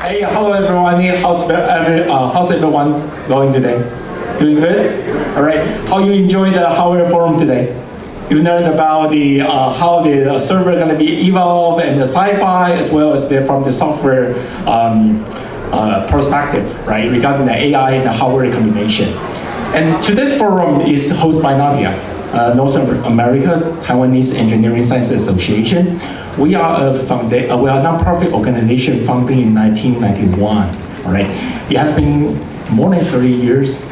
Hey, hello everyone. How's everyone going today? Doing good? All right. How you enjoy the hardware forum today? You learned about the how the server going to be evolved and the sci-fi, as well as from the software perspective, right? Regarding the AI and the hardware combination. And today's forum is hosted by Nadia, North America Taiwanese Engineering Science Association. We are a nonprofit organization founded in 1991. All right, it has been more than 30 years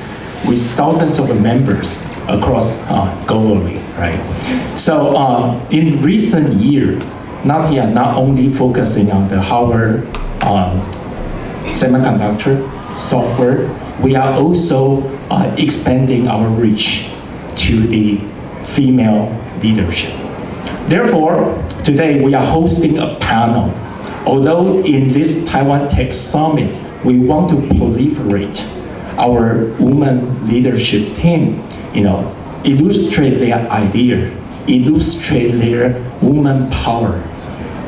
with thousands of members across globally. Right. So in recent years, Nadia not only focusing on the hardware, semiconductor, software, we are also expanding our reach to the female leadership. Therefore, today we are hosting a panel. Although in this Taiwan Tech Summit, we want to proliferate our women leadership team, illustrate their idea, illustrate their woman power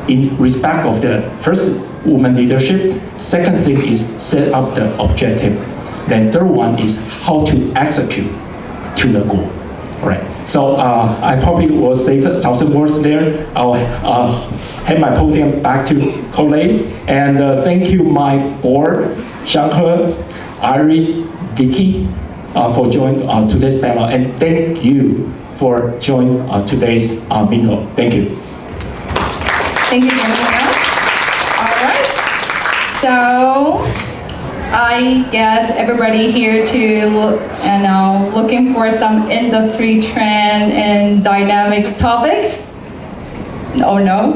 in respect of the first woman leadership. Second thing is set up the objective. Then third one is how to execute to the goal. All right. So I probably will save 1,000 words there. I'll hand my podium back to Colette. And thank you, my board, Shanghe, Iris, Vicky, for joining today's panel. And thank you for joining today's bingo. Thank you. Thank you, Daniel. All right. So I guess everybody here looking for some industry trend and dynamic topics. Oh no.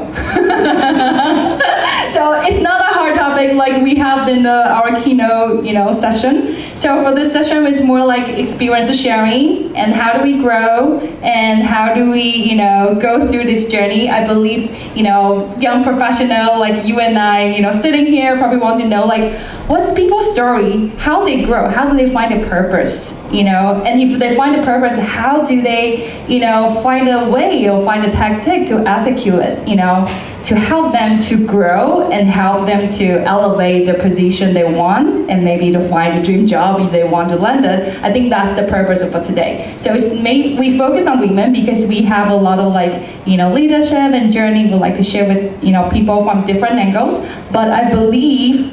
So it's not a hard topic like we have in our keynote, session. So for this session, it's more like experience sharing and how do we grow and how do we, go through this journey. I believe, young professional like you and I, sitting here probably want to know like what's people's story, how they grow, how do they find a purpose, and if they find a purpose, how do they, find a way or find a tactic to execute it, to help them to grow and help them to elevate the position they want and maybe to find a dream job if they want to land it. I think that's the purpose for today. So we focus on women because we have a lot of leadership and journey we like to share with people from different angles. But I believe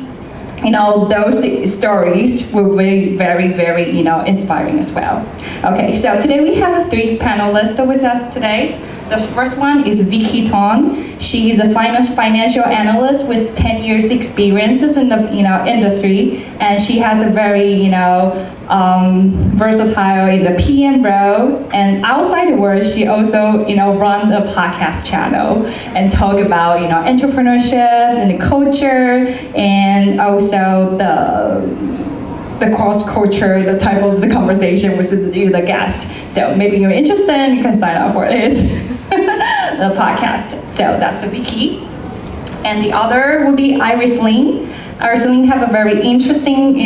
those stories will be very, very inspiring as well. Okay, so today we have 3 panelists with us today. The first one is Vicky Tong. She is a financial analyst with 10 years experiences in the industry, and she has a very versatile in the PM role. And outside the work, she also runs a podcast channel and talk about entrepreneurship and the culture and also the cross culture, the type of the conversation with the guest. So maybe you're interested, you can sign up for this. The podcast. So that's the Vicky. And the other would be Iris Lin. Iris Lin have a very interesting,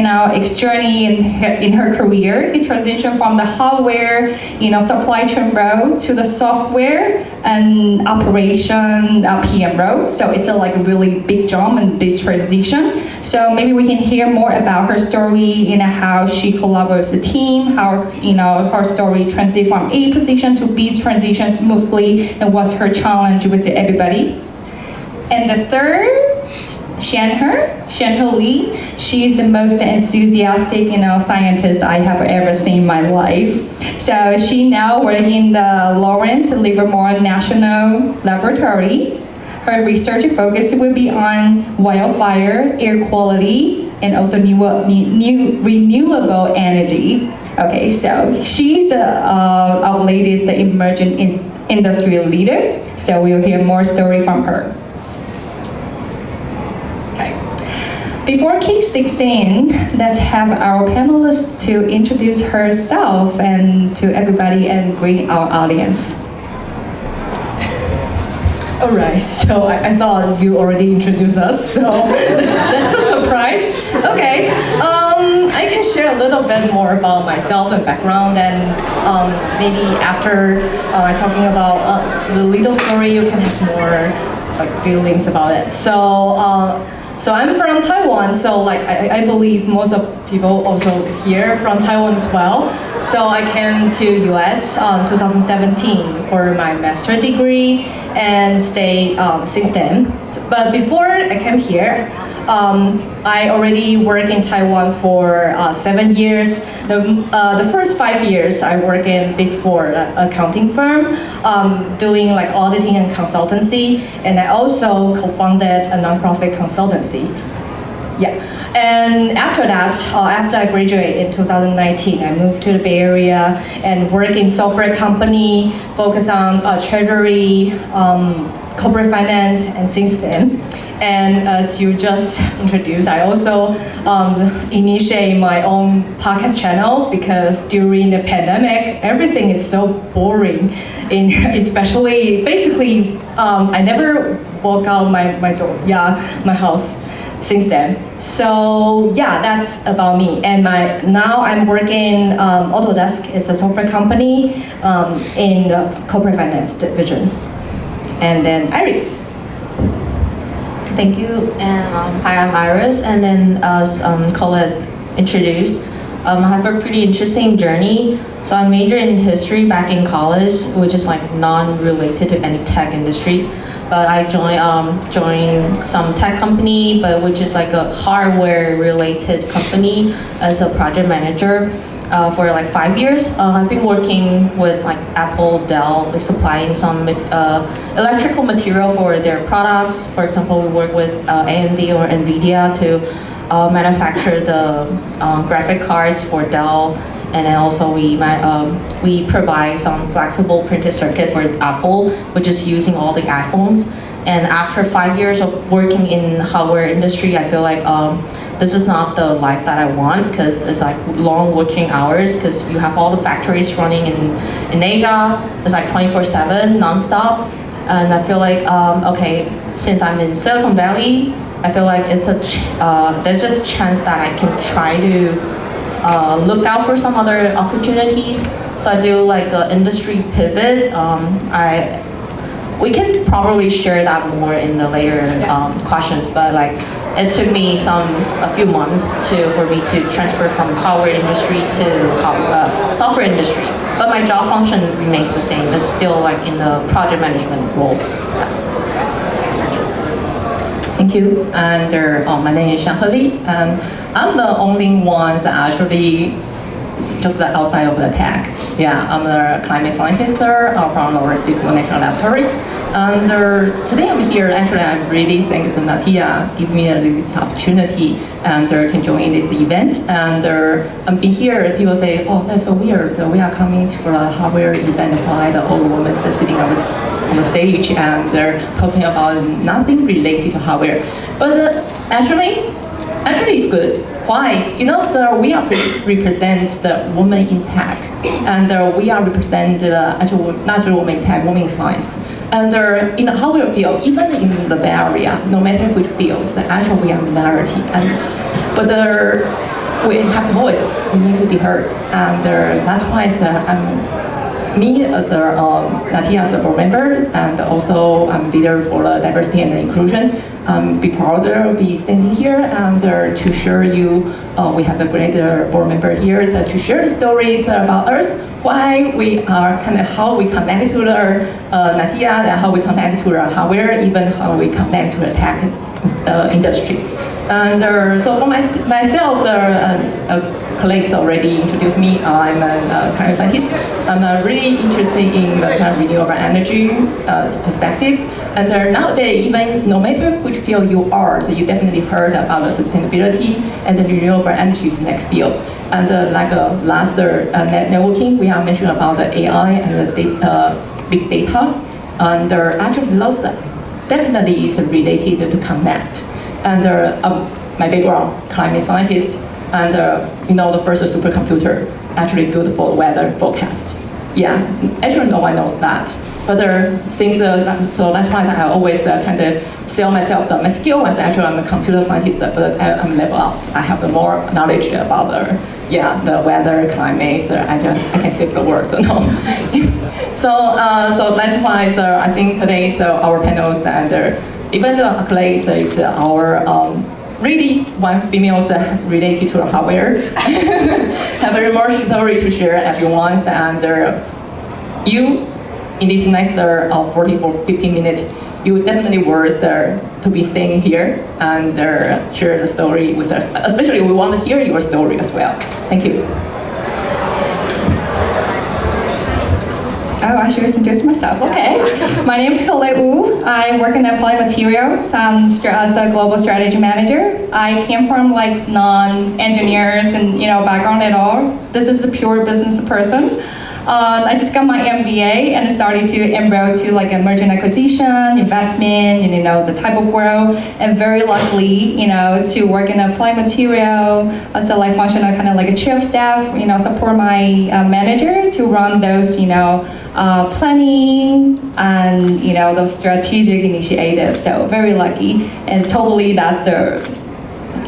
journey in her career. It transitioned from the hardware, supply chain role to the software and operation PM role. So it's a really big jump and big transition. So maybe we can hear more about her story, how she collaborates with the team, how her story transitioned from A position to B transition smoothly, and what's her challenge with everybody. And the third, Shanhe Lee. She's the most enthusiastic, scientist I have ever seen in my life. So she now works in the Lawrence Livermore National Laboratory. Her research focus will be on wildfire, air quality, and also new renewable energy. Okay, so she's our latest emerging industry leader. So we'll hear more story from her. Before Kate sticks in, let's have our panelists to introduce herself and to everybody and greet our audience. All right, so I thought you already introduced us, so that's a surprise. Okay, I can share a little bit more about myself and background, and maybe after talking about the little story, you can have more feelings about it. So So I'm from Taiwan, so like I believe most of people also here from Taiwan as well. So I came to US 2017 for my master's degree and stayed since then. But before I came here, I already worked in Taiwan for 7 years. The first 5 years I worked in Big Four accounting firm, doing like auditing and consultancy, and I also co-founded a nonprofit consultancy. Yeah, and after that, after I graduated in 2019, I moved to the Bay Area and worked in software company, focus on treasury, corporate finance, and since then. And as you just introduced, I also initiate my own podcast channel because during the pandemic, everything is so boring. Especially, basically, I never walk out my door, my house since then. So yeah, that's about me. And now I'm working Autodesk is a software company in the corporate finance division. And then Iris. Thank you, and hi, I'm Iris, and then as Colette introduced, I have a pretty interesting journey. So I majored in history back in college, which is like non-related to any tech industry, but I joined some tech company, but which is like a hardware-related company as a project manager. For like 5 years. I've been working with like Apple, Dell, like supplying some electrical material for their products. For example, we work with AMD or NVIDIA to manufacture the graphic cards for Dell. And then also we provide some flexible printed circuit for Apple, which is using all the iPhones. And after 5 years of working in hardware industry, I feel like this is not the life that I want because it's like long working hours because you have all the factories running in Asia. It's like 24/7 nonstop. And I feel like, okay, since I'm in Silicon Valley, I feel like it's there's just a chance that I can try to look out for some other opportunities. So I do like an industry pivot. We can probably share that more in the later questions, but like it took me a few months for me to transfer from hardware industry to software industry. But my job function remains the same. It's still like in the project management role. Thank you. And my name is Xianghe Li, and I'm the only one that actually just outside of the tech. Yeah, I'm a climate scientist from the University of National Laboratory. And today I'm here, actually I'm really thankful to Natia give me this opportunity and can join this event. And I'm being here, people say, oh, that's so weird. We are coming to a hardware event while the old woman is sitting on the stage and they're talking about nothing related to hardware. But actually it's good. Why? You know, we are represent the woman in tech, and we are represent actually not just women in tech, women in science. And in the hardware field, even in the Bay Area, no matter which fields, actually we are minority. But we have voice. We need to be heard, and that's why me as Natia as a board member, and also I'm leader for diversity and inclusion. Be proud to be standing here and to share you. We have a great board member here to share the stories about us, why we are how we connect to the Natia, and how we connect to the hardware, even how we connect to the tech industry. And so for myself, colleagues already introduced me. I'm a climate scientist. I'm really interested in the kind of renewable energy perspective. And nowadays, even no matter which field you are, so you definitely heard about the sustainability and the renewable energy is the next field. And like last networking, we are mentioning about the AI and the big data. And actually, those definitely is related to connect. And my background, climate scientist, and the first supercomputer actually built for weather forecast. Yeah, actually no one knows that. But so that's why I always kind of sell myself my skill as actually I'm a computer scientist, but I'm level up. I have more knowledge about the weather, climate. So I can save the world. So that's why I think today our panels and Even the accolades is our really one female related to hardware. Have very more story to share everyone, and you in this next 40 or 15 minutes, you definitely worth to be staying here and share the story with us. Especially we want to hear your story as well. Thank you. Oh, I should introduce myself. Okay. My name is Colette Wu. I work in Applied Materials as a global strategy manager. I came from like non-engineers and background at all. This is a pure business person. I just got my MBA and started to enroll to like a merger and acquisition, investment, and the type of world. And very luckily, to work in applied material, so like functional kind of like a chief of staff, support my manager to run those, planning and those strategic initiatives. So very lucky, and totally that's the.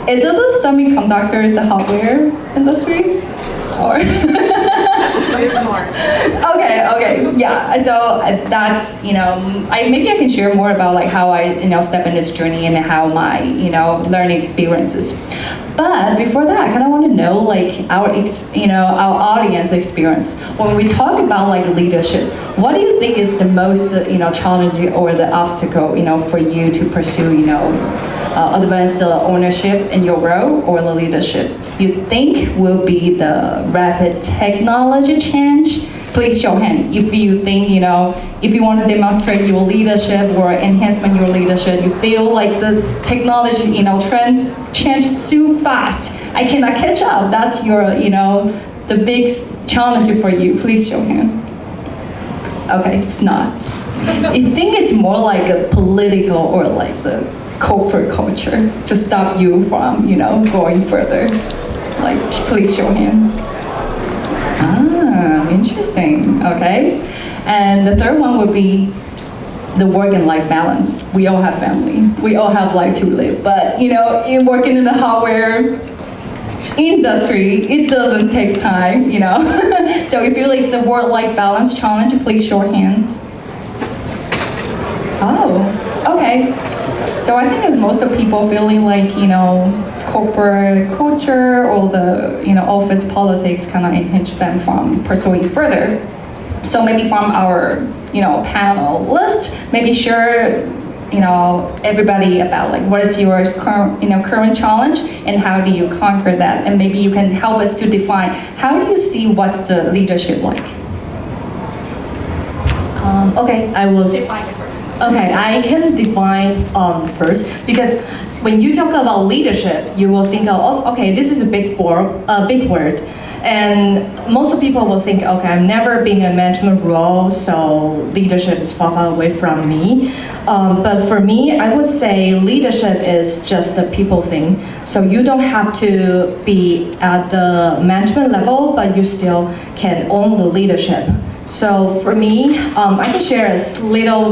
Is it the semiconductors, the hardware industry, or? Okay, yeah. So that's maybe I can share more about like how I step in this journey and how my learning experiences. But before that, I kind of want to know like our audience experience when we talk about like leadership. What do you think is the most challenging or the obstacle for you to pursue advanced ownership in your role or the leadership? You think will be the rapid technology change? Please show hand if you think if you want to demonstrate your leadership or enhancement your leadership, you feel like the technology trend changed too fast. I cannot catch up. That's your the big challenge for you. Please show hand. Okay, it's not. I think it's more like a political or like the corporate culture to stop you from going further. Like, please show hand. Ah, interesting. Okay. And the third one would be the work and life balance. We all have family. We all have life to live. But in working in the hardware industry, it doesn't take time. So if you like the work-life balance challenge, please show hands. Oh, okay. So I think that most of people feeling like corporate culture or the office politics kind of impinge them from pursuing further. So maybe from our panel list, maybe share everybody about like what is your current challenge and how do you conquer that, and maybe you can help us to define how do you see what's the leadership like. Okay, I will define it first. Okay, I can define first, because when you talk about leadership, you will think of, okay, this is a big word, and most of people will think, okay, I've never been in a management role, so leadership is far away from me. But for me, I would say leadership is just a people thing. So you don't have to be at the management level, but you still can own the leadership. So for me, I can share a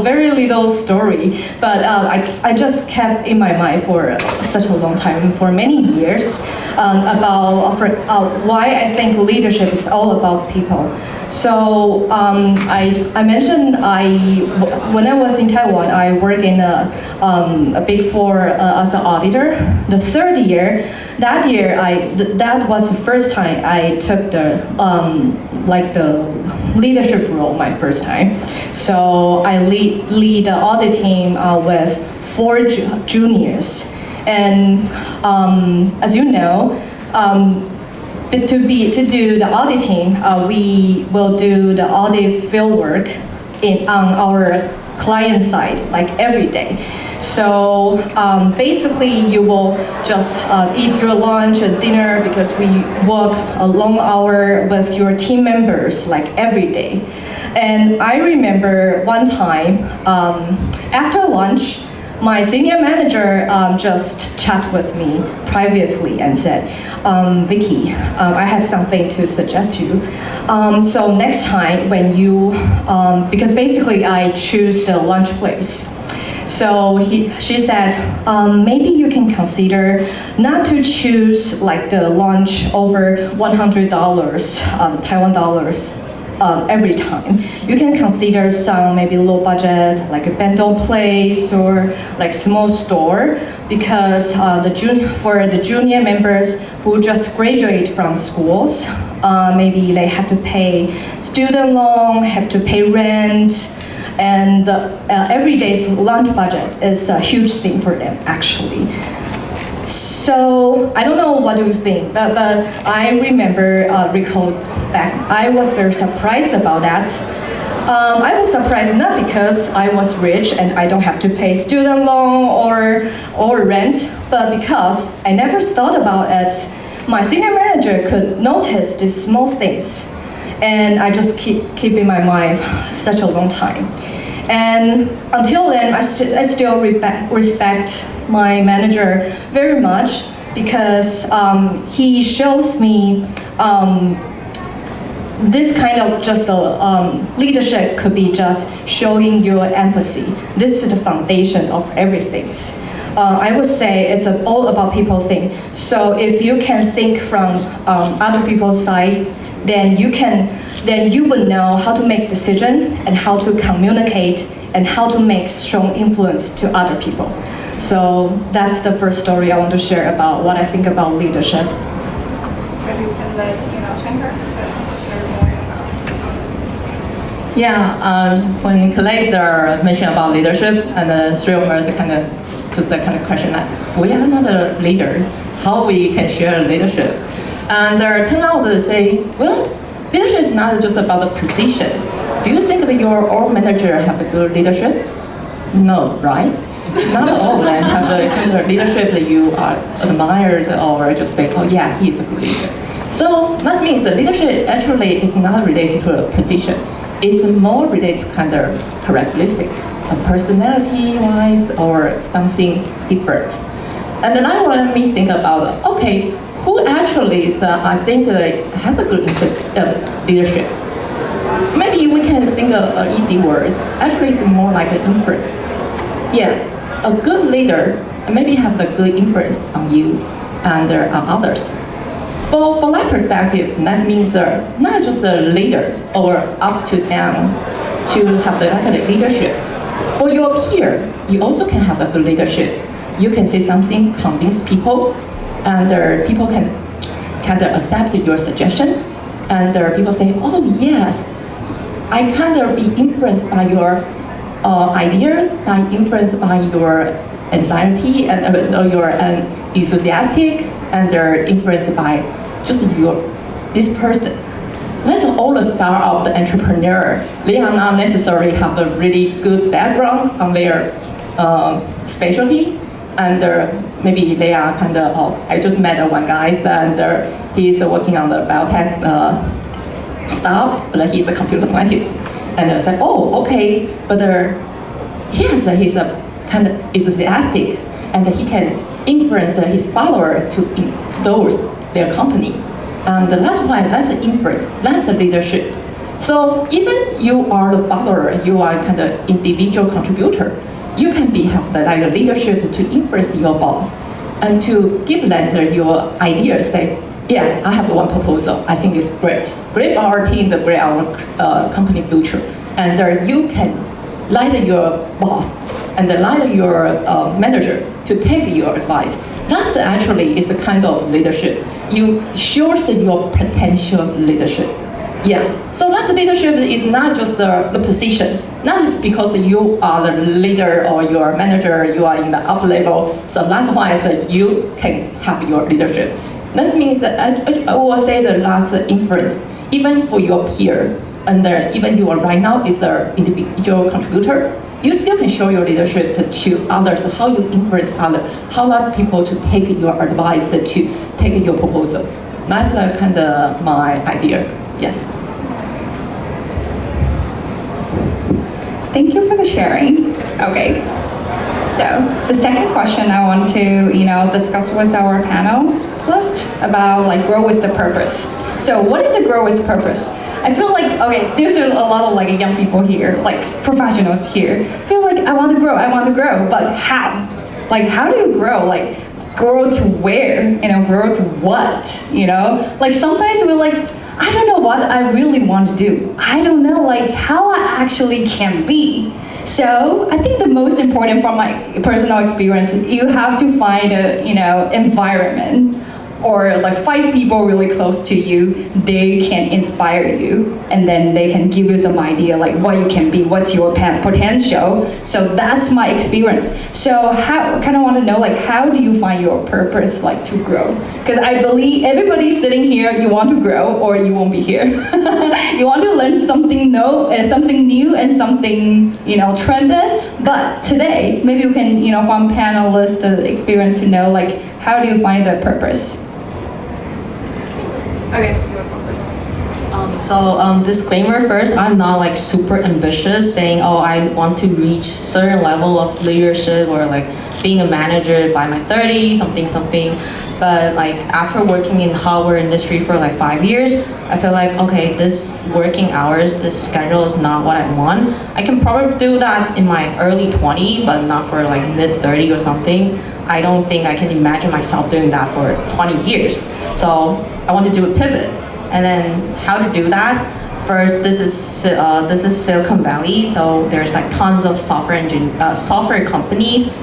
very little story, but I just kept in my mind for such a long time, for many years, about why I think leadership is all about people. So I mentioned when I was in Taiwan, I worked in a Big Four as an auditor. The third year, that was the first time I took the leadership role, my first time. So I lead the audit team with 4 juniors, and as you know, to do the auditing, we will do the audit field work on our client side, like every day. So basically, you will just eat your lunch and dinner because we work a long hour with your team members, like every day. And I remember one time after lunch, my senior manager just chat with me privately and said, Vicky, I have something to suggest you. So next time when you, because basically I choose the lunch place. So she said, maybe you can consider not to choose like the lunch over $100 Taiwan dollars. every time. You can consider some maybe low budget, like a bento place or like small store, because for the junior members who just graduate from schools, maybe they have to pay student loan, have to pay rent, and every day's lunch budget is a huge thing for them, actually. So I don't know what you think, but I recall back, I was very surprised about that. I was surprised not because I was rich and I don't have to pay student loan or rent, but because I never thought about it. My senior manager could notice these small things, and I just keep in my mind such a long time. And until then, I still respect my manager very much, because he shows me this kind of just leadership could be just showing your empathy. This is the foundation of everything. I would say it's all about people thing. So if you can think from other people's side, then you will know how to make decision and how to communicate and how to make strong influence to other people. So that's the first story I want to share about what I think about leadership. Maybe we can let Shankar share more about this. Yeah, when Colette mentioned about leadership, and the three of us kind of just the kind of question that we are not a leader, how we can share leadership? And turn out to say, well, leadership is not just about the position. Do you think that your own manager have a good leadership? No, right? Not all of them have the kind of leadership that you are admired or just think, oh yeah, he is a good leader. So that means that leadership actually is not related to a position. It's more related to kind of characteristic, personality-wise or something different. And then I want me think about, okay, who actually is I think has a good leadership? Maybe we can think of an easy word. Actually, it's more like an influence. Yeah, a good leader maybe have the good influence on you and on others. For my perspective, that means not just a leader or up to them to have the kind of leadership. For your peer, you also can have a good leadership. You can say something, convince people, and people can kind of accept your suggestion. And people say, oh yes, I kind of be influenced by your ideas, influenced by your anxiety and your enthusiastic, and influenced by just this person. That's all the start of the entrepreneur. They are not necessarily have a really good background on their specialty, and maybe they are kind of, I just met one guy, and he's working on the biotech stuff, but he's a computer scientist. And I said, oh, okay, but he's a kind of enthusiastic, and he can influence his follower to endorse their company. And that's why that's an influence, that's a leadership. So even you are the follower, you are kind of individual contributor, you can have the leadership to influence your boss and to give them your ideas. Say, yeah, I have one proposal. I think it's great. Great for our team, great our company future. And you can lead your boss and lead your manager to take your advice. That's actually is a kind of leadership. You shows your potential leadership. Yeah, so that's leadership is not just the position, not because you are the leader or your manager, you are in the up level, so that's why you can have your leadership. That means that I will say that that's influence, even for your peer, and even you are right now is an individual contributor, you still can show your leadership to others, how you influence others, how let people to take your advice, to take your proposal. That's kind of my idea. Yes. Thank you for the sharing. Okay. So the second question I want to, discuss with our panelists about grow with the purpose. So what is a grow with purpose? I feel like, okay, there's a lot of young people here, professionals here. I feel like I want to grow, but how? How do you grow? Grow to where? Grow to what? Sometimes we're I don't know what I really want to do. I don't know like how I actually can be. So I think the most important from my personal experience is you have to find a environment or like 5 people really close to you. They can inspire you, and then they can give you some idea like what you can be, what's your potential. So that's my experience. So I kind of want to know like how do you find your purpose like to grow? Because I believe everybody sitting here, you want to grow or you won't be here. You want to learn something new and something trended. But today maybe you can from panelists the experience to know like how do you find the purpose? Okay, you want to go first. Disclaimer first, I'm not like super ambitious saying, oh, I want to reach certain level of leadership or like being a manager by my 30s, something. But like after working in hardware industry for like 5 years, I feel like, okay, this working hours, this schedule is not what I want. I can probably do that in my early 20s, but not for like mid 30 or something. I don't think I can imagine myself doing that for 20 years. So I want to do a pivot. And then how to do that? First, this is Silicon Valley, so there's like tons of software companies.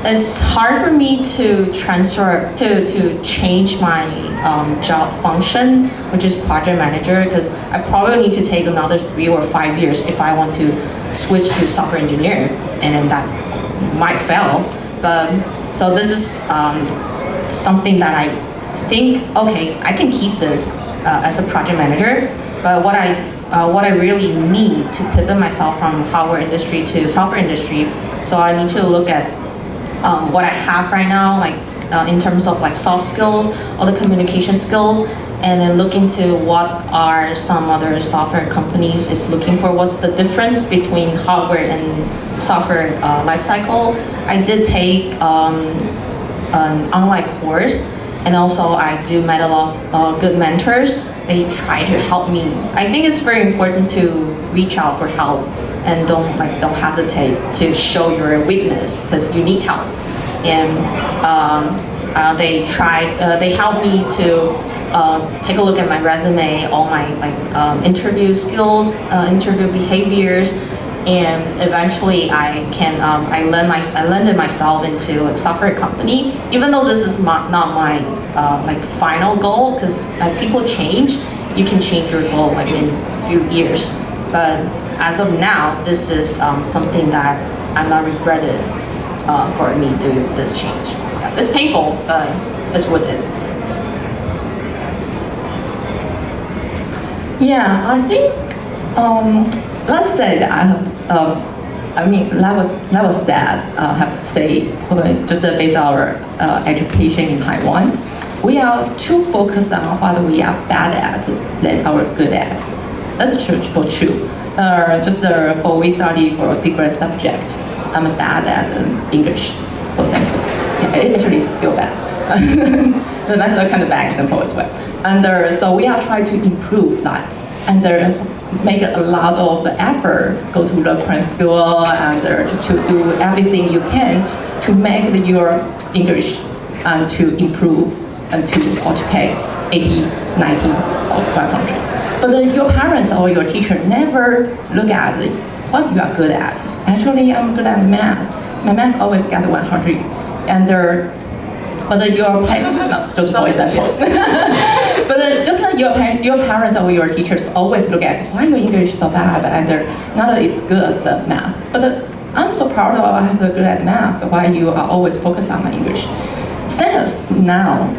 It's hard for me to change my job function, which is project manager, because I probably need to take another 3 or 5 years if I want to switch to software engineer, and then that might fail. So this is something that I think, okay, I can keep this as a project manager, but what I really need to pivot myself from hardware industry to software industry, so I need to look at what I have right now, like in terms of like soft skills or the communication skills, and then look into what are some other software companies is looking for, what's the difference between hardware and software lifecycle. I did take an online course, and also I do met a lot of good mentors. They try to help me. I think it's very important to reach out for help and don't hesitate to show your weakness because you need help. And they helped me to take a look at my resume, all my interview skills, interview behaviors, and eventually I landed myself into a software company. Even though this is not my final goal, because people change, you can change your goal like in a few years. But as of now, this is something that I'm not regretted for me to do this change. Yeah, it's painful, but it's worth it. Yeah, I think, let's say that I have, that was sad, I have to say, just based on our education in Taiwan. We are too focused on what we are bad at than our good at. That's true. For we study for different subjects, I'm bad at English, for example. Yeah, it actually is still bad. That's a kind of bad example as well. And so we are trying to improve that and make a lot of effort, go to the current school and to do everything you can to make your English and to improve and to pay 80, 90, or 100. But your parents or your teacher never look at what you are good at. Actually, I'm good at math. My math always get 100. And but your parents, just for example. But just like your parents or your teachers always look at why your English is so bad and not as good as the math. But I'm so proud of I have the good at math. Why you are always focused on my English? Since now,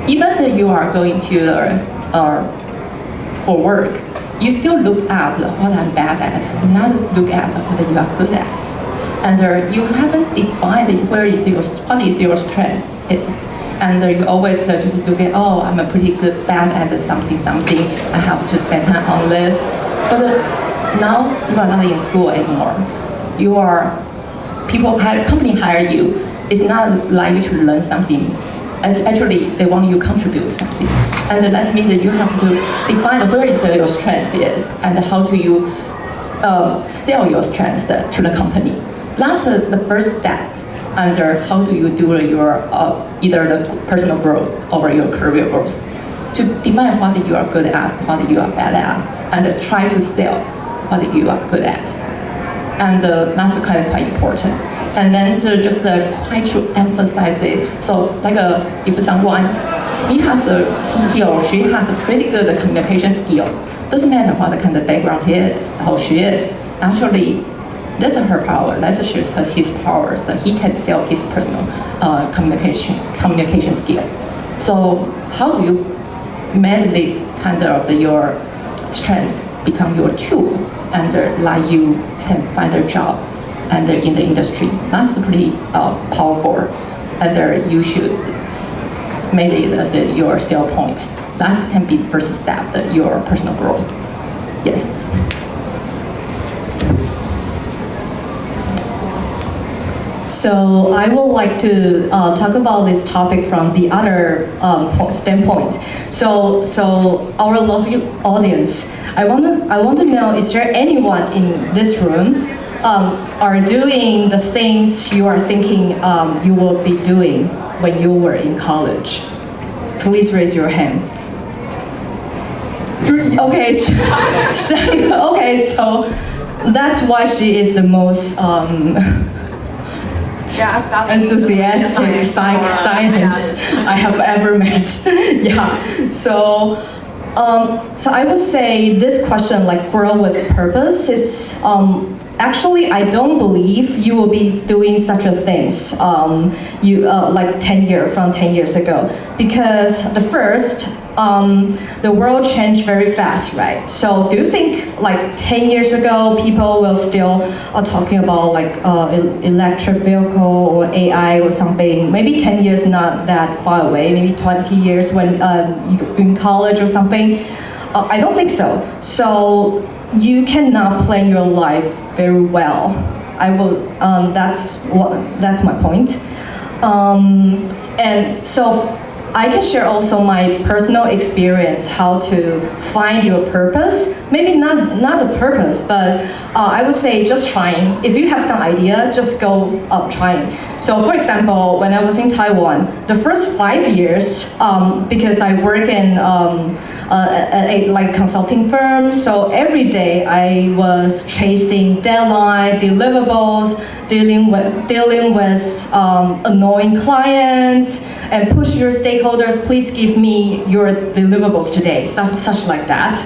even if you are going to for work, you still look at what I'm bad at, not look at what you are good at. And you haven't defined what is your strength is. And you always just look at, oh, I'm a pretty good bad at something. I have to spend time on this. But now you are not in school anymore. Company hire you. It's not like you to learn something. Actually, they want you to contribute something. And that means that you have to define where is your strength is and how do you sell your strengths to the company. That's the first step. And how do you do your either the personal growth or your career growth. to define what you are good at, what you are bad at, and try to sell what you are good at. And that's kind of quite important. And then to just quite to emphasize it. So like if someone, he or she has a pretty good communication skill, doesn't matter what kind of background he is or she is, actually that's her power, that's his power, so he can sell his personal communication skill. So how do you make this kind of your strength become your tool and like you can find a job and in the industry? That's pretty powerful, and you should make it as your sell point. That can be the first step, your personal growth. Yes. So I would like to talk about this topic from the other standpoint. So our lovely audience, I want to know, is there anyone in this room are doing the things you are thinking you will be doing when you were in college? Please raise your hand. Okay, okay, so that's why she is the most enthusiastic science I have ever met. Yeah, so I would say this question, like grow with purpose, is actually I don't believe you will be doing such a things like 10 years ago, because the first the world changed very fast, right? So do you think like 10 years ago people will still talking about like electric vehicle or AI or something? Maybe 10 years not that far away, maybe 20 years when you're in college or something. I don't think so. So you cannot plan your life very well. That's my point. And so I can share also my personal experience how to find your purpose. Maybe not the purpose, but I would say just trying. If you have some idea, just go trying. So for example, when I was in Taiwan, the first 5 years, because I work in a consulting firm, so every day I was chasing deadline, deliverables, dealing with annoying clients, and push your stakeholders, please give me your deliverables today, such like that.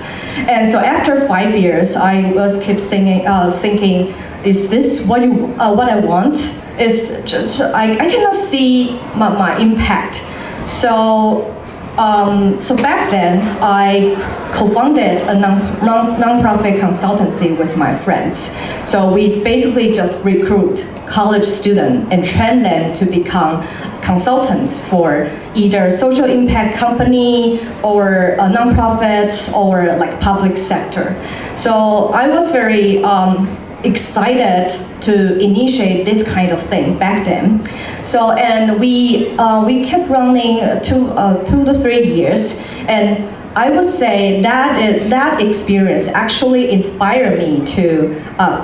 And so after 5 years, I was keep thinking, is this what I want? Is just, I cannot see my impact. So back then, I co-founded a non-profit consultancy with my friends. So we basically just recruit college students and train them to become consultants for either social impact company or a non-profit or like public sector. So I was very excited to initiate this kind of thing back then. So and we kept running 2 to 3 years, and I would say that experience actually inspired me to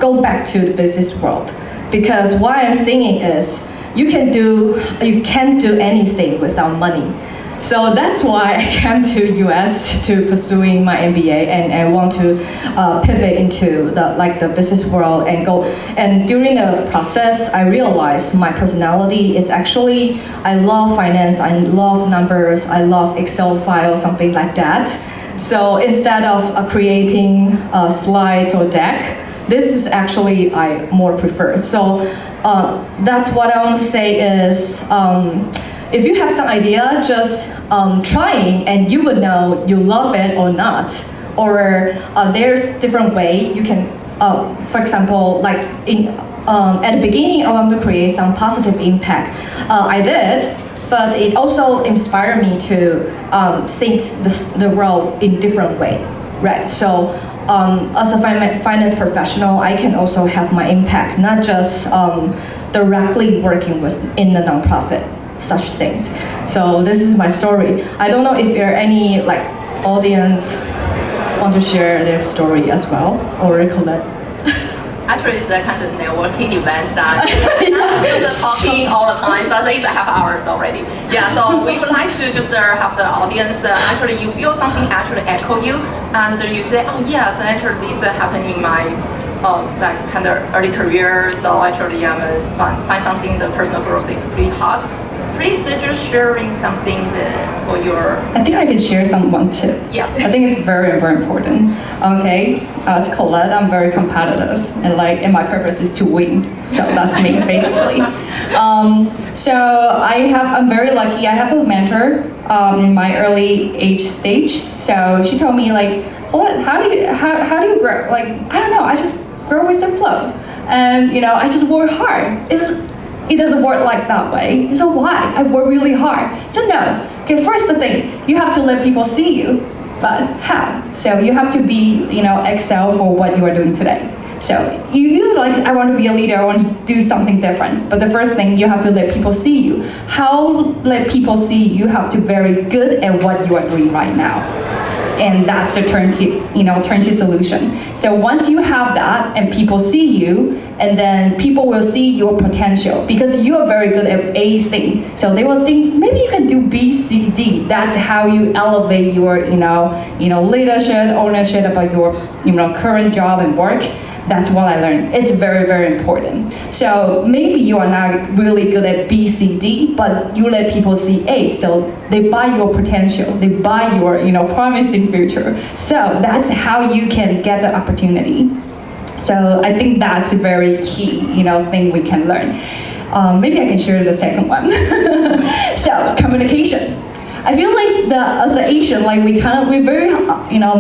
go back to the business world, because what I'm saying is you can't do anything without money. So that's why I came to US to pursuing my MBA and want to pivot into the business world and go. And during the process, I realized my personality is actually, I love finance, I love numbers, I love Excel files, something like that. So instead of creating slides or deck, this is actually I more prefer. So that's what I want to say is, if you have some idea, just trying, and you would know you love it or not. Or there's different way you can, for example, like at the beginning, I want to create some positive impact. I did, but it also inspired me to think the world in different way, right? So as a finance professional, I can also have my impact, not just directly working in the nonprofit, such things. So this is my story. I don't know if there are any like audience want to share their story as well, or Colette. Actually, it's a kind of networking event that just talking all the time. So it's a half hours already. Yeah, so we would like to just have the audience. Actually, you feel something actually echo you, and you say, oh yes, actually this happened in my like kind of early career. So actually, find something the personal growth is pretty hard. Please just sharing something for your. I think I can share someone too. Yeah. I think it's very, very important. Okay, as Colette, I'm very competitive, and my purpose is to win. So that's me, basically. So I'm very lucky. I have a mentor in my early age stage. So she told me Colette, how do you grow? I don't know. I just grow with the flow, and I just work hard. It doesn't work like that way. So why? I work really hard. So no. Okay, first the thing, you have to let people see you. But how? So you have to be, excel for what you are doing today. So I want to be a leader, I want to do something different. But the first thing, you have to let people see you. How let people see you have to be very good at what you are doing right now. And that's the turnkey solution. So once you have that and people see you, and then people will see your potential because you are very good at A thing. So they will think maybe you can do B, C, D. That's how you elevate your leadership, ownership about your current job and work. That's what I learned. It's very, very important. So maybe you are not really good at B, C, D, but you let people see A, so they buy your potential, they buy your promising future. So that's how you can get the opportunity. So I think that's a very key thing we can learn. Maybe I can share the second one. So communication. I feel like as an Asian, we're very,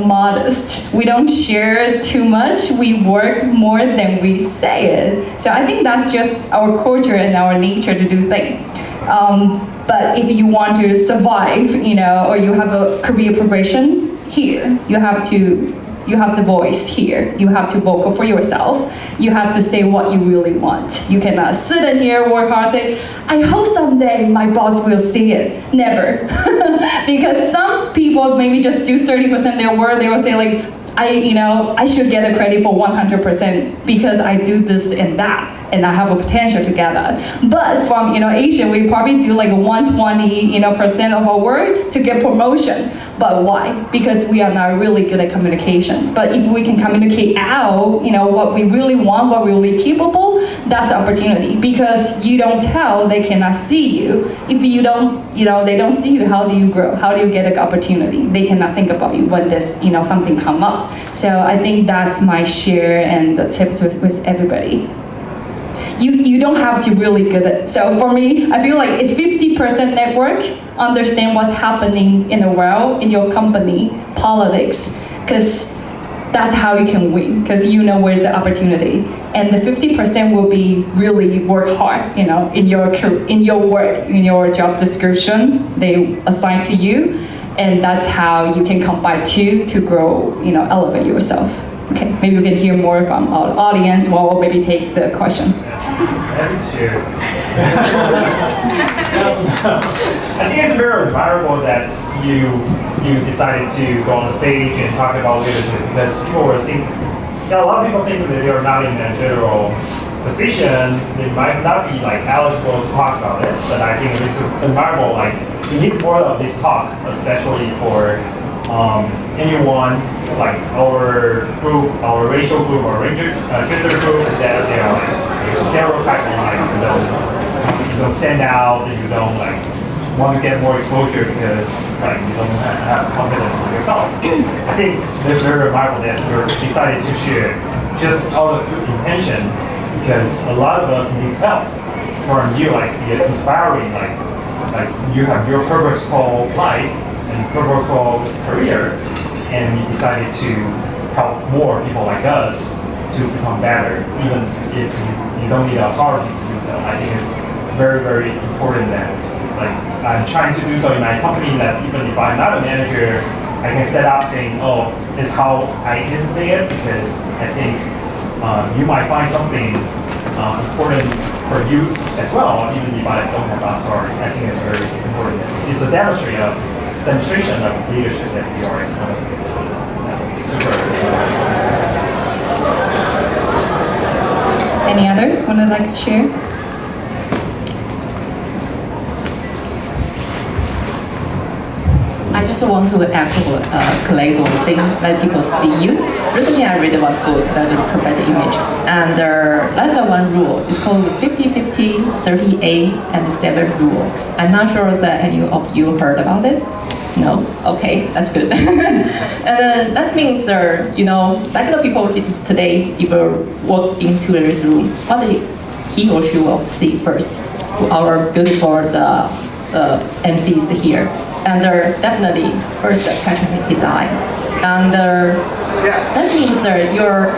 modest. We don't share too much. We work more than we say it. So I think that's just our culture and our nature to do things. But if you want to survive, or you have a career progression here, you have the voice here. You have to vocal for yourself. You have to say what you really want. You cannot sit in here, work hard, say, I hope someday my boss will see it. Never. Because some people maybe just do 30% of their work. They will say I should get the credit for 100% because I do this and that. And I have a potential to get that. But from Asia, we probably do 120% of our work to get promotion. But why? Because we are not really good at communication. But if we can communicate out, what we really want, what we're really capable, that's opportunity. Because you don't tell, they cannot see you. If you don't, they don't see you, how do you grow? How do you get an opportunity? They cannot think about you when there's, something come up. So I think that's my share and the tips with everybody. You don't have to really get it. So for me, I feel like it's 50% network, understand what's happening in the world, in your company, politics, because that's how you can win, because where's the opportunity. And the 50% will be really work hard, in your work, in your job description, they assign to you, and that's how you can combine two to grow, elevate yourself. Okay, maybe we can hear more from our audience while we'll maybe take the question. Happy to share. I think it's very admirable that you decided to go on stage and talk about leadership because people were thinking, a lot of people think that they are not in a general position, they might not be eligible to talk about it. But I think it's admirable. You need more of this talk, especially for anyone our group, our racial group, or gender group that they are stereotyped you don't stand out, and you don't want to get more exposure because you don't have confidence in yourself. I think it's very remarkable that you decided to share just out of good intention because a lot of us need help from you, inspiring, you have your purposeful life and purposeful career, and you decided to help more people like us to become better, even if you don't need authority to do so. I think it's very, very important that I'm trying to do so in my company, that even if I'm not a manager, I can set up saying, oh, this is how I can say it, because I think you might find something important for you as well, even if I don't have authority. I think it's very important. It's a demonstration of leadership that we are in. Super. Any other one would like to share? I just want to echo collect one thing, let people see you. Recently I read one book that is perfect image. And that's one rule. It's called 50-50, 38, and 7 rule. I'm not sure that any of you heard about it. No? Okay, that's good. And that means that, like the people today, if you walk into this room, what he or she will see first? Our beautiful MCs here. And definitely, first catching his eye. And that means that your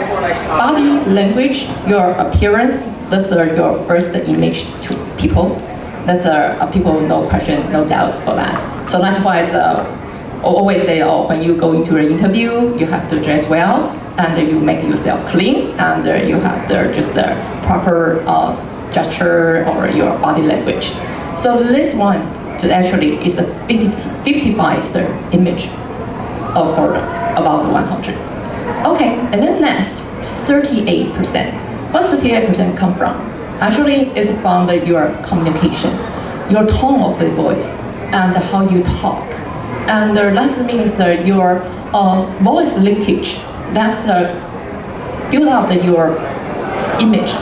body language, your appearance, that's your first image to people. That's people, no question, no doubt for that. So that's why it's always say, when you go into an interview, you have to dress well, and you make yourself clean, and you have just the proper gesture or your body language. So this one actually is a 55 image for about 100. Okay, and then next, 38%. What 38% come from? Actually, it's from your communication, your tone of the voice, and how you talk. And that means that your voice linkage, that's build up your image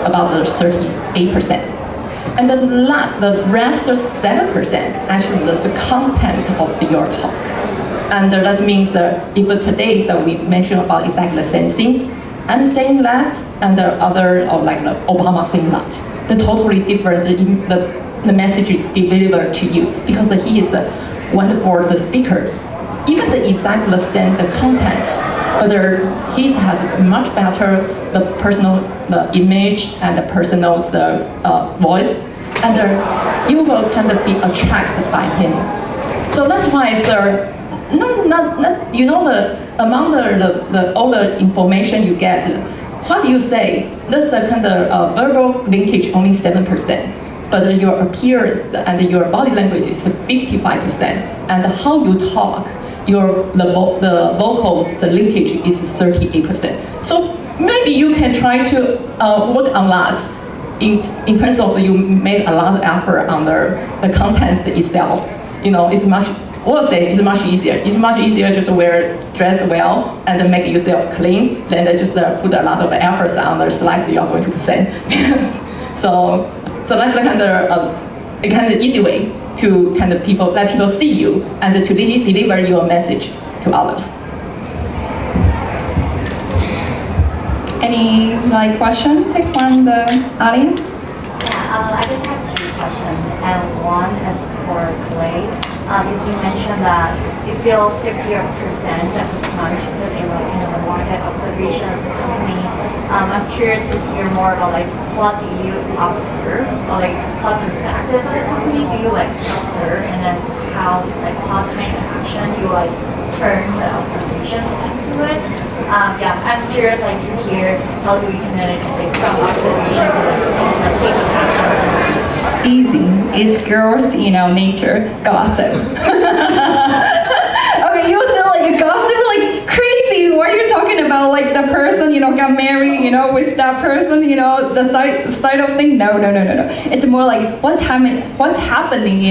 about the 38%. And the rest 7% actually is the content of your talk. And that means that if today that we mentioned about exactly the same thing, I'm saying that, and the other, like Obama saying that. The totally different, the message delivered to you, because he is the wonderful speaker. Even the exactly same the content, but he has much better the personal image and the personal voice, and you will kind of be attracted by him. So that's why it's among all the information you get, what do you say? That's the kind of verbal linkage only 7%, but your appearance and your body language is 55%, and how you talk, the vocal linkage is 38%. So maybe you can try to work on that. In terms of you made a lot of effort on the content itself. It's much. We'll say it's much easier. It's much easier just dress well and make yourself clean than just put a lot of efforts on the slides that you are going to present. so that's the kind of easy way to let people see you and to deliver your message to others. Any question? Take one, the audience. Yeah, I just have 2 questions, and one is for Clay. As you mentioned that you feel 50% contributed in the market observation of the company. I'm curious to hear more about what do you observe, or what perspective of the company do you observe, and then what kind of action you turn the observation into it. I'm curious to hear how do we connect from observation to taking action. Easy. It's girls, nature, gossip. Okay, you said gossip crazy. What are you talking about? The person, got married, with that person, the side of thing. No. It's more what's happening,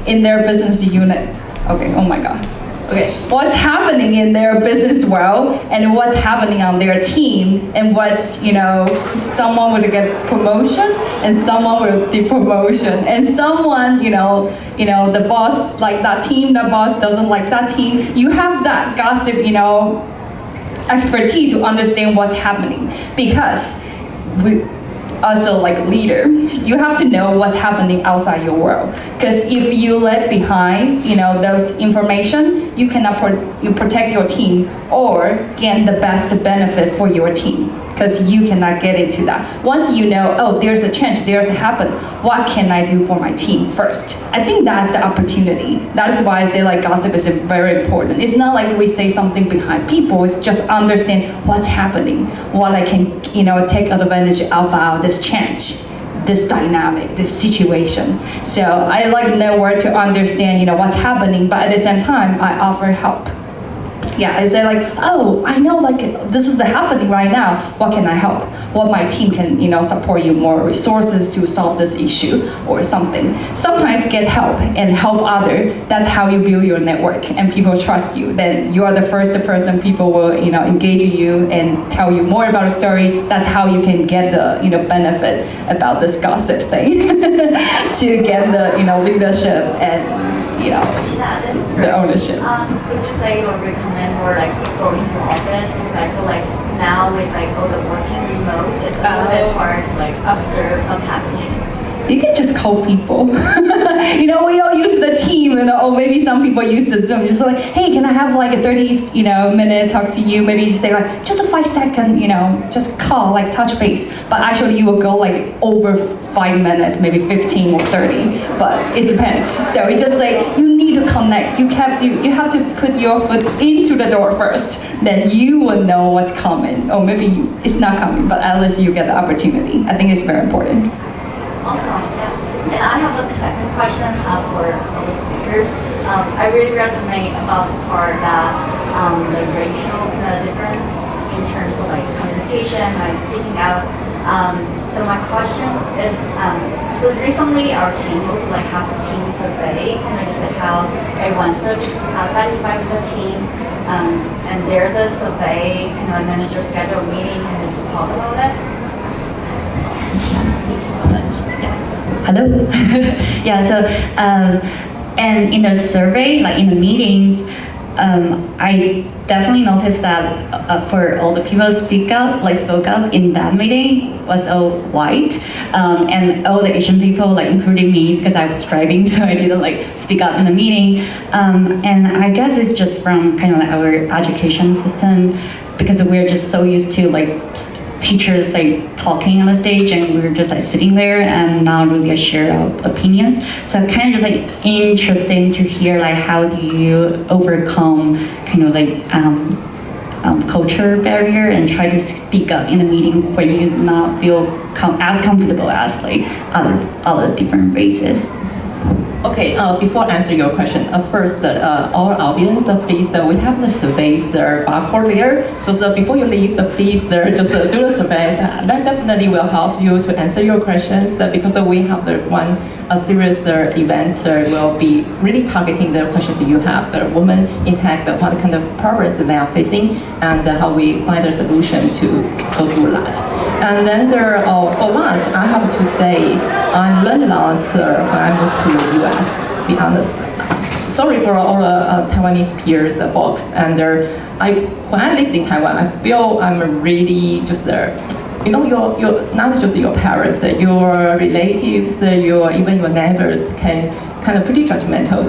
in their business unit. Okay, oh my God. Okay, what's happening in their business world, and what's happening on their team, and what's, someone will get promotion, and someone will depromotion, and someone, the boss like that team, the boss doesn't like that team. You have that gossip, expertise to understand what's happening, because we also leader, you have to know what's happening outside your world. Because if you let behind, those information, you cannot protect your team or gain the best benefit for your team. Because you cannot get into that. Once you know, oh, there's a change, there's a happen, what can I do for my team first? I think that's the opportunity. That is why I say gossip is very important. It's not we say something behind people, it's just understand what's happening, what I can, take advantage about this change, this dynamic, this situation. So I know where to understand, what's happening, but at the same time, I offer help. Yeah, I say like, oh, I know like this is happening right now. What can I help? What my team can, support you more resources to solve this issue or something. Sometimes get help and help other. That's how you build your network and people trust you. Then you are the first person people will, engage you and tell you more about a story. That's how you can get the, benefit about this gossip thing to get the, leadership and, Yeah, this is great. the ownership. Would you say you would recommend more like going to office? Because I feel like now with like all the working remote, it's a little bit hard to like observe what's happening. You can just call people. We all use the team, or maybe some people use the Zoom. Just like, hey, can I have like a 30, minute talk to you? Maybe you just say like, just a 5-second, just call, like touch base. But actually you will go like over 5 minutes, maybe 15 or 30, but it depends. So it's just like, you need to connect. You have to put your foot into the door first. Then you will know what's coming. Or maybe it's not coming, but at least you get the opportunity. I think it's very important. Awesome, yeah. And I have a second question for all the speakers. I really resonate about the part that the racial kind of difference in terms of like communication, like speaking out. So my question is, so recently our team also like have a team survey, kind of just like how everyone's satisfied with the team. And there's a survey, kind of manager schedule meeting, kind of to talk about it. Thank you so much. Hello. Yeah. So, and in the survey, like in the meetings, I definitely noticed that for all the people spoke up in that meeting was all white, and all the Asian people, like including me, because I was driving, so I didn't like speak up in the meeting. And I guess it's just from kind of like our education system, because we're just so used to like teachers like talking on the stage, and we were just like sitting there and not really share our opinions. So kind of just like interesting to hear like how do you overcome kind of like culture barrier and try to speak up in a meeting where you not feel as comfortable as like other different races. Okay, before answering your question, first, our audience, please, we have the surveys, the barcode there. So before you leave, please, just do the surveys. That definitely will help you to answer your questions. Because we have a series event will be really targeting the questions you have. The women in tech, what kind of problems they are facing, and how we find a solution to go through that. And then for that, I have to say, I learned a lot when I moved to the US. Be honest. Sorry for all the Taiwanese peers, the folks. And when I lived in Taiwan, I feel I'm really just you're not just your parents, your relatives, even your neighbors can kind of pretty judgmental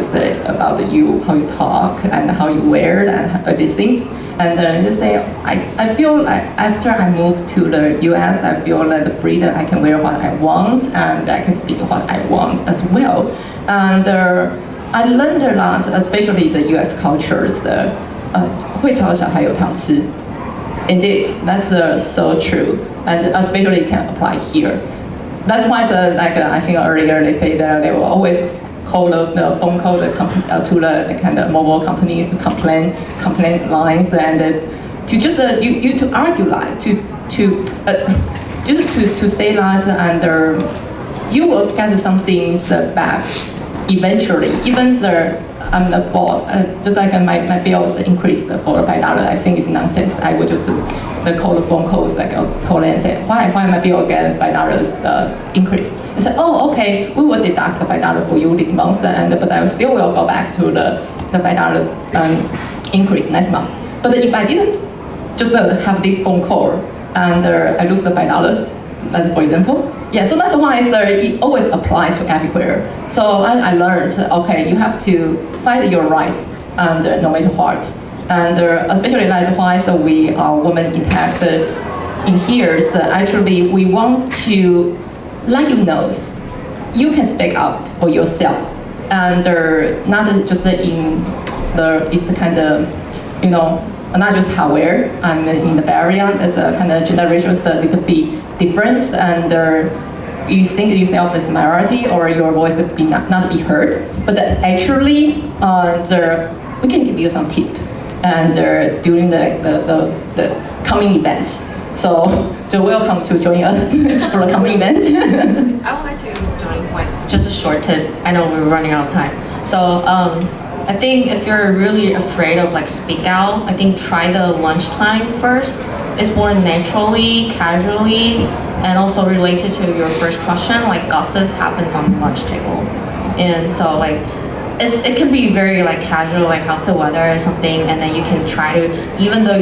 about you, how you talk and how you wear and these things. And just say, I feel like after I moved to the US, I feel like the freedom, I can wear what I want and I can speak what I want as well. And I learned a lot, especially the US cultures. 会教小孩有糖吃. Indeed, that's so true, and especially it can apply here. That's why, I think earlier they say that they will always call the phone call to the kind of mobile companies to complaint lines and to just you to argue like to say that, and you will get some things back eventually. Even the fault, just like my bill increased for $5, I think it's nonsense. I would just call the phone calls call and say, why my bill get $5 increase? I said, oh, okay, we will deduct the $5 for you this month, but I still will go back to the $5 increase next month. But if I didn't just have this phone call and I lose the $5, that's for example. Yeah, so that's why it always applies to everywhere. So I learned, okay, you have to fight your rights, and no matter what. And especially likewise, we are women in tech. In here, actually, we want to let you know you can speak up for yourself, and not just it's the kind of, not just hardware. I'm in the barrier. It's a kind of generations a little bit different, and you think yourself as minority or your voice not be heard. But actually, we can give you some tip. and during the coming event. So welcome to join us for the coming event. I would like to join like just a short tip. I know we're running out of time. So I think if you're really afraid of like speak out, I think try the lunchtime first. It's more naturally, casually, and also related to your first question, like gossip happens on the lunch table. And so like it can be very like casual, like how's the weather or something, and then you can try to, even though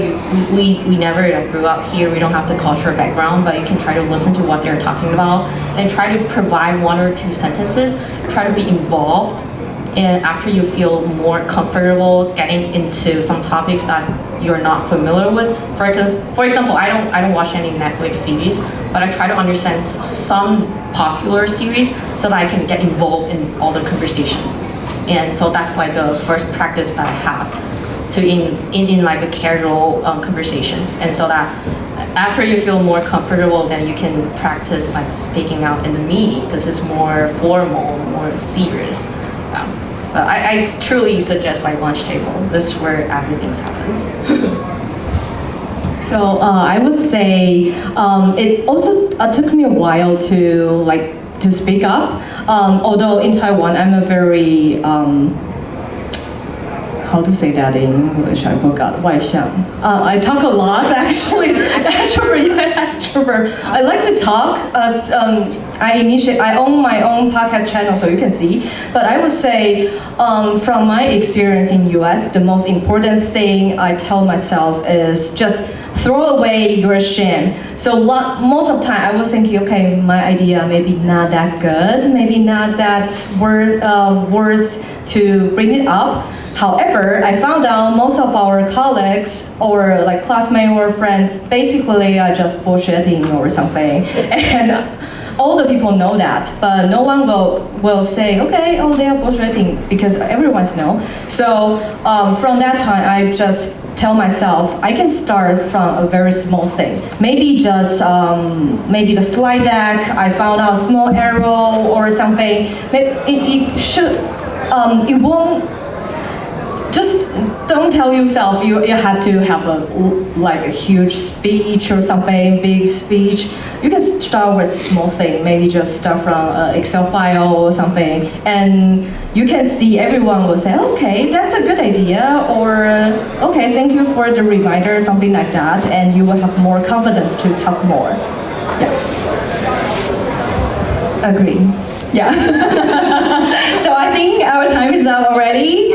we never like grew up here, we don't have the cultural background, but you can try to listen to what they're talking about and try to provide 1 or 2 sentences, try to be involved. And after you feel more comfortable getting into some topics that you're not familiar with, for example, I don't watch any Netflix series, but I try to understand some popular series so that I can get involved in all the conversations. And so that's like a first practice that I have to in like a casual conversations. And so that after you feel more comfortable, then you can practice like speaking out in the meeting because it's more formal, more serious. I truly suggest like lunch table. This is where everything happens. So I would say it also took me a while to speak up. Although in Taiwan, I'm a very how to say that in English? I forgot. 外向. I talk a lot actually. Extrovert. I like to talk. I own my own podcast channel, so you can see. But I would say, from my experience in US, the most important thing I tell myself is just throw away your shame. So most of the time, I was thinking, okay, my idea maybe not that good, maybe not that worth to bring it up. However, I found out most of our colleagues or like classmates or friends basically are just bullshitting or something. And all the people know that, but no one will say, okay, oh, they are bullshitting, because everyone's know. So from that time, I just tell myself, I can start from a very small thing. Maybe just, maybe the slide deck, I found out small error or something. It won't, just don't tell yourself you have to have a huge speech or something, big speech. You can start with a small thing, maybe just start from an Excel file or something, and you can see everyone will say, okay, that's a good idea, or okay, thank you for the reminder, something like that, and you will have more confidence to talk more. Yeah. Agree. Yeah. So I think our time is up already.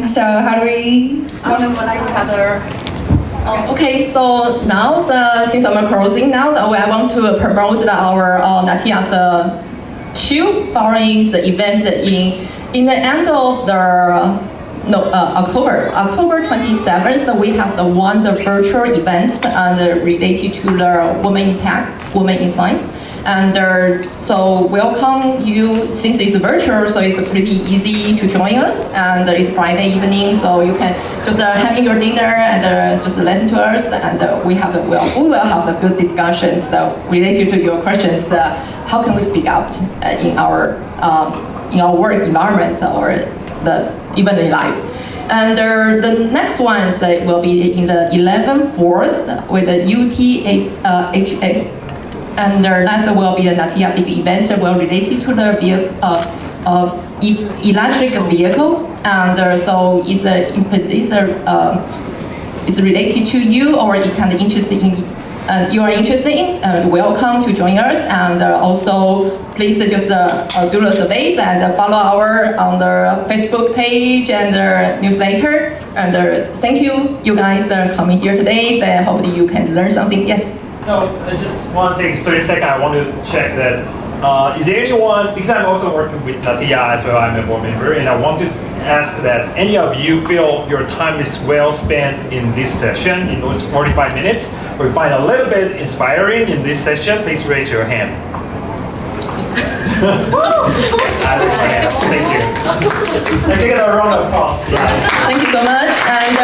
So how do we want to cover? Okay, so now since I'm closing now, I want to promote our NATIA's 2 foreign events in the end of October 27th, we have the virtual event related to the Women in Tech, Women in Science. And so welcome you, since it's virtual, so it's pretty easy to join us. And it's Friday evening, so you can just having your dinner and just listen to us. And we will have a good discussions related to your questions. How can we speak out in our work environment or even in life? And the next ones will be in the 11/4 with the UTHA. And that will be a NATIA big event related to the electric vehicle. And so it's related to you, or it can you are interested in, welcome to join us. And also please just do the surveys and follow our on the Facebook page and the newsletter. And thank you guys that are coming here today. So I hope you can learn something. Yes. No, I just want to take 30 seconds. I want to check that. Is there anyone, because I'm also working with NATIA as well, I'm a board member, and I want to ask that any of you feel your time is well spent in this session, in those 45 minutes, or you find a little bit inspiring in this session, please raise your hand. Thank you. Let's give it a round of applause. Thank you so much, and I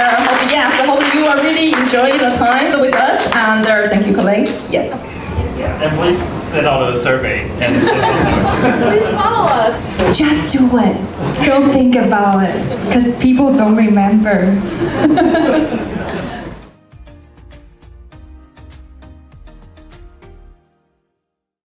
hope you are really enjoying the time with us. And thank you, Colleen. Yes. And please send out a survey and send some notes. Please follow us. Just do it. Don't think about it, because people don't remember.